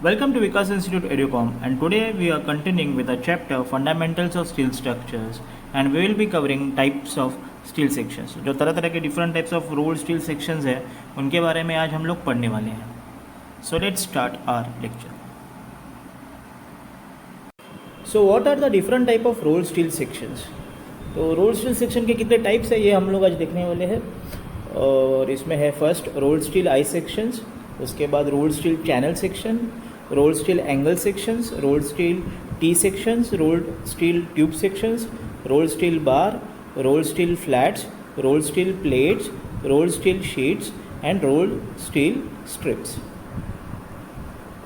Welcome to Vikas Institute Educom, and today we are continuing with the chapter Fundamentals of Steel Structures, and we will be covering types of steel sections. जो तरह तरह के different types of rolled steel sections है उनके बारे में आज हम लोग पढ़ने वाले हैं. So let's start our lecture. So what are the different type of rolled steel sections? तो rolled steel section के कितने types है ये हम लोग आज देखने वाले हैं. और इसमें है फर्स्ट रोल्ड स्टील आई सेक्शंस, उसके बाद rolled steel channel section, rolled steel angle sections, rolled steel tea sections, rolled steel tube sections, rolled steel bar, rolled steel flats, rolled steel plates, rolled steel sheets and rolled steel strips.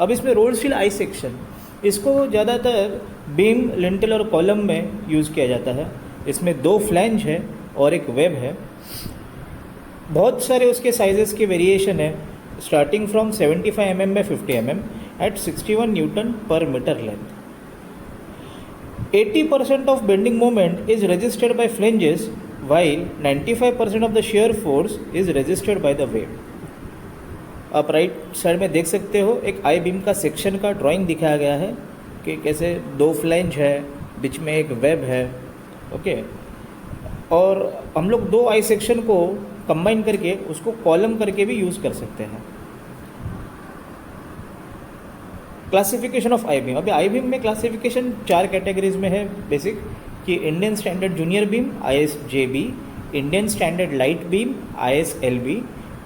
अब इसमें rolled steel I section, इसको ज़्यादातर beam, lintel और column में use किया जाता है. इसमें 2 फ्लैंज है और एक वेब है. बहुत सारे उसके साइजेस के वेरिएशन है, starting from 75 mm by 50 mm at 61 newton per metre length. 80% of bending moment is registered by flanges while 95% of the shear force is registered by the web. आप राइट साइड में देख सकते हो एक I beam का section का drawing दिखाया गया है कि कैसे 2 फ्लैंज है, बीच में एक वेब है. ओके, और हम लोग 2 आई सेक्शन को कंबाइन करके उसको कॉलम करके भी यूज़ कर सकते हैं. Classification of I beam. अभी आई बीम में क्लासिफिकेशन 4 कैटेगरीज में है बेसिक, कि Indian standard junior beam ISJB, Indian standard light beam ISLB,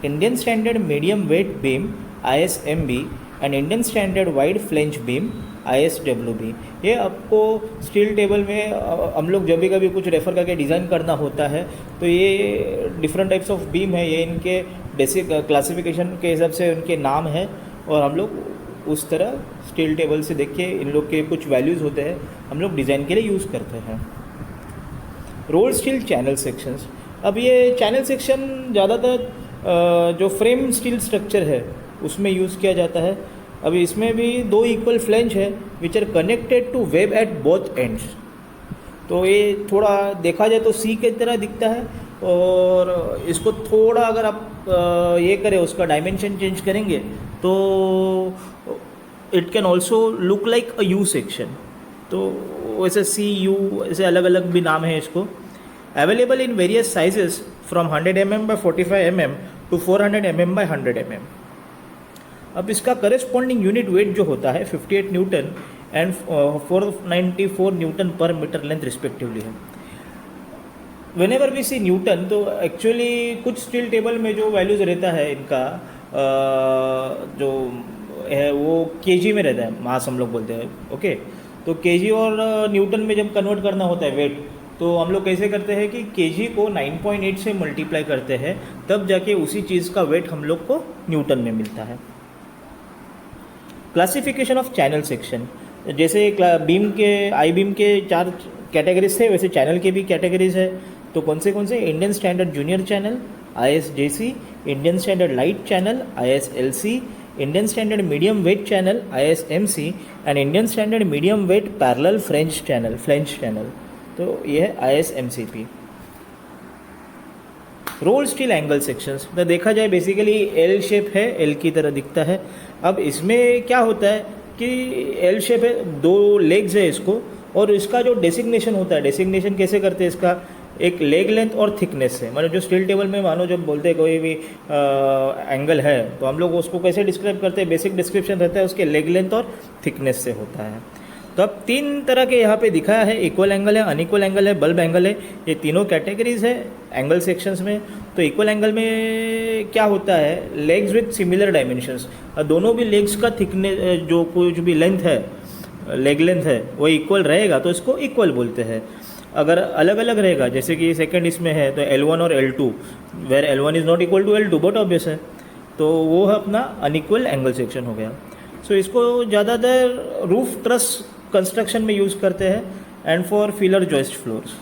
Indian standard medium wait beam ISMB and Indian standard wide flange beam ISWB. ये आपको steel table में हम लोग जब भी कभी कुछ रेफ़र करके डिज़ाइन करना होता है तो ये डिफरेंट टाइप्स ऑफ बीम है, ये इनके बेसिक क्लासिफिकेशन के हिसाब से उनके नाम है और हम लोग उस तरह स्टील टेबल से देख के इन लोग के कुछ वैल्यूज़ होते हैं हम लोग डिज़ाइन के लिए यूज़ करते हैं. Rolled steel channel sections. अब ये चैनल सेक्शन ज़्यादातर जो फ्रेम स्टील स्ट्रक्चर है उसमें यूज़ किया जाता है. अभी इसमें भी 2 इक्वल फ्लेंज है which are connected to web at both ends. तो ये थोड़ा देखा जाए तो सी की तरह दिखता है, और इसको थोड़ा अगर आप ये करें, उसका डायमेंशन चेंज करेंगे तो it can also look like a you section. तो वैसे सी यू ऐसे अलग अलग भी नाम है इसको. Available in various sizes from 100 mm by 45 mm to 400 mm by 100 mm. अब इसका करेस्पॉन्डिंग यूनिट वेट जो होता है 58 Newton and 494 Newton per metre length respectively है. व्हेनेवर वी सी न्यूटन, तो एक्चुअली कुछ स्टील टेबल में जो वैल्यूज़ रहता है इनका जो है वो केजी में रहता है, मास हम लोग बोलते हैं. ओके, तो केजी और न्यूटन में जब कन्वर्ट करना होता है वेट, तो हम लोग कैसे करते हैं कि केजी को 9.8 से मल्टीप्लाई करते हैं, तब जाके उसी चीज़ का वेट हम लोग को न्यूटन में मिलता है. Classification of channel section. जैसे बीम के आई बीम के 4 कैटेगरीज थे, वैसे चैनल के भी कैटेगरीज है. तो कौन से Indian standard junior channel ISJC, Indian standard light channel ISLC, Indian standard medium wait channel ISMC and Indian standard medium wait parallel flange channel. तो ये है ISMCP. Rolled steel angle sections. तो देखा जाए बेसिकली एल शेप है, L की तरह दिखता है. अब इसमें क्या होता है कि एल शेप है, 2 लेग्स है इसको, और इसका जो डेसिग्नेशन होता है, डेसिग्नेशन कैसे करते हैं इसका, एक लेग लेंथ और थिकनेस से. मतलब जो स्टील टेबल में मानो जब बोलते हैं कोई भी एंगल है तो हम लोग उसको कैसे डिस्क्राइब करते हैं, बेसिक डिस्क्रिप्शन रहता है उसके लेग लेंथ और थिकनेस से होता है. तो अब 3 तरह के यहाँ पे दिखाया है, इक्वल एंगल है, अनइक्वल एंगल है, बल्ब एंगल है. ये तीनों कैटेगरीज है एंगल सेक्शंस में. तो इक्वल एंगल में क्या होता है, लेग्स विथ सिमिलर डायमेंशंस, दोनों भी लेग्स का थिकनेस जो कुछ भी लेंथ है, लेग लेंथ है, वो इक्वल रहेगा तो इसको इक्वल बोलते हैं. अगर अलग अलग रहेगा, जैसे कि सेकंड इसमें है तो L1 और L2, where L1 is not equal to L2 but obvious है, तो वो है अपना अनइक्वल एंगल सेक्शन हो गया. सो इसको ज़्यादातर रूफ ट्रस कंस्ट्रक्शन में यूज़ करते हैं and for filler joist floors.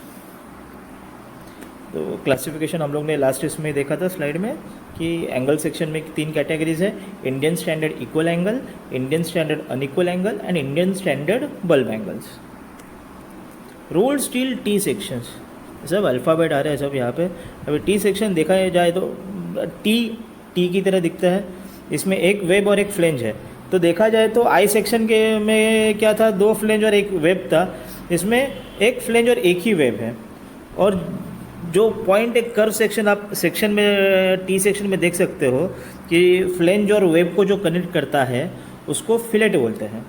तो क्लासिफिकेशन हम लोग ने लास्ट इसमें देखा था स्लाइड में कि एंगल सेक्शन में 3 कैटेगरीज है, Indian standard equal angle, Indian standard unequal angle and Indian standard bulb angles. Rolled steel tea sections, सब अल्फ़ाबेट आ रहे हैं सब यहाँ पे. अभी टी सेक्शन देखा जाए तो टी की तरह दिखता है. इसमें एक वेब और एक फ्लेंज है. तो देखा जाए तो आई सेक्शन के में क्या था, 2 फ्लेंज और एक वेब था। इसमें एक फ्लेंज और एक ही वेब है। और जो पॉइंट एक कर्व सेक्शन आप सेक्शन में टी सेक्शन में देख सकते हो कि फ्लेंज और वेब को जो कनेक्ट करता है उसको फिलेट बोलते हैं।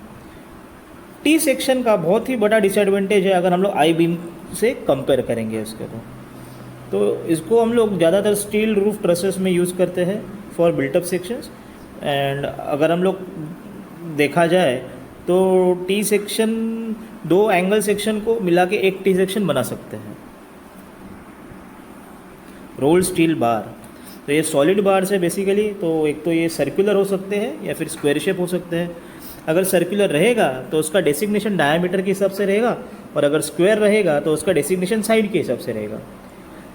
टी सेक्शन का बहुत ही बड़ा डिसएडवांटेज है अगर हम लोग आई बीम से कंपेयर करेंगे इसके तो इसको हम लोग ज़्यादातर स्टील रूफ ट्रसेस में यूज़ करते हैं फॉर बिल्टअप सेक्शंस। एंड अगर हम लोग देखा जाए तो टी सेक्शन 2 एंगल सेक्शन को मिला के एक टी सेक्शन बना सकते हैं। रोल स्टील बार, तो ये सॉलिड बार्स है बेसिकली। तो एक तो ये सर्कुलर हो सकते हैं या फिर स्क्वायर शेप हो सकते हैं। अगर सर्कुलर रहेगा तो उसका डेसिग्नेशन डायमीटर के हिसाब से रहेगा, और अगर स्क्वायर रहेगा तो उसका डेसिग्नेशन साइड के हिसाब से रहेगा।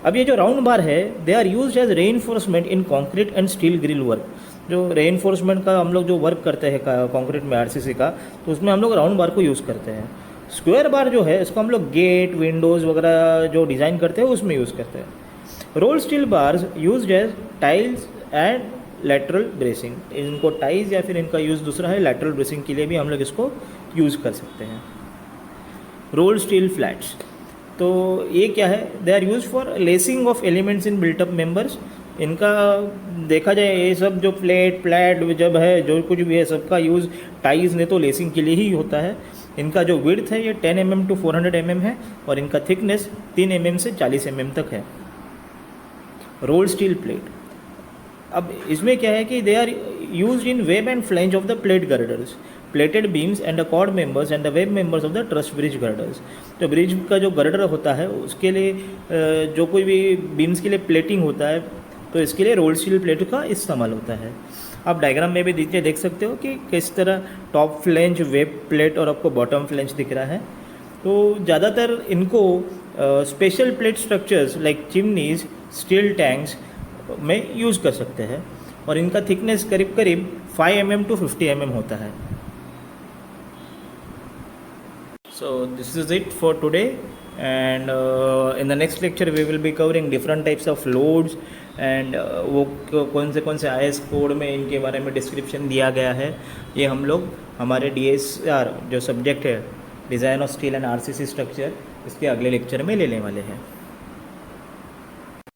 अब ये जो राउंड बार है, they are used as reinforcement in concrete and steel grill work. जो रेइनफोर्समेंट का हम लोग जो वर्क करते हैं कंक्रीट में आरसीसी का, तो उसमें हम लोग राउंड बार को यूज़ करते हैं। स्क्वायर बार जो है इसको हम लोग गेट, विंडोज़ वगैरह जो डिज़ाइन करते हैं उसमें यूज़ करते हैं। Roll steel bars used as tiles and lateral bracing. इनको टाइल्स या फिर इनका यूज़ दूसरा है, लैटरल ब्रेसिंग के लिए भी हम लोग इसको यूज़ कर सकते हैं। रोल स्टील फ्लैट्स, तो ये क्या है, they are use for lacing of elements in built up members. इनका देखा जाए ये सब जो प्लेट जब है, जो कुछ भी है, सबका यूज़ टाइज ने तो लेसिंग के लिए ही होता है। इनका जो विड्थ है ये 10 mm to 400 mm है, और इनका थिकनेस 3 mm से 40 mm तक है। रोल स्टील प्लेट, अब इसमें क्या है कि they are use in web and flange of the plate girders, plated beams and the chord members and the web members of the truss bridge girders. तो bridge का जो गर्डर होता है उसके लिए जो कोई भी बीम्स के लिए प्लेटिंग होता है, तो इसके लिए रोल स्टील प्लेट का इस्तेमाल होता है। आप डायग्राम में भी नीचे देख सकते हो कि किस तरह टॉप फ्लेंज, वेब प्लेट और आपको बॉटम फ्लेंज दिख रहा है। तो ज़्यादातर इनको special plate structures like chimneys, steel tanks में यूज़ कर सकते हैं, और इनका थिकनेस करीब करीब 5 mm to 50 mm होता है। So this is it for today, and in the next lecture we will be covering different types of loads and वो कौन से IS कोड में इनके बारे में डिस्क्रिप्शन दिया गया है। ये हम लोग हमारे DSR जो सब्जेक्ट है, design of steel and RCC structure, इसके अगले लेक्चर में लेने वाले हैं।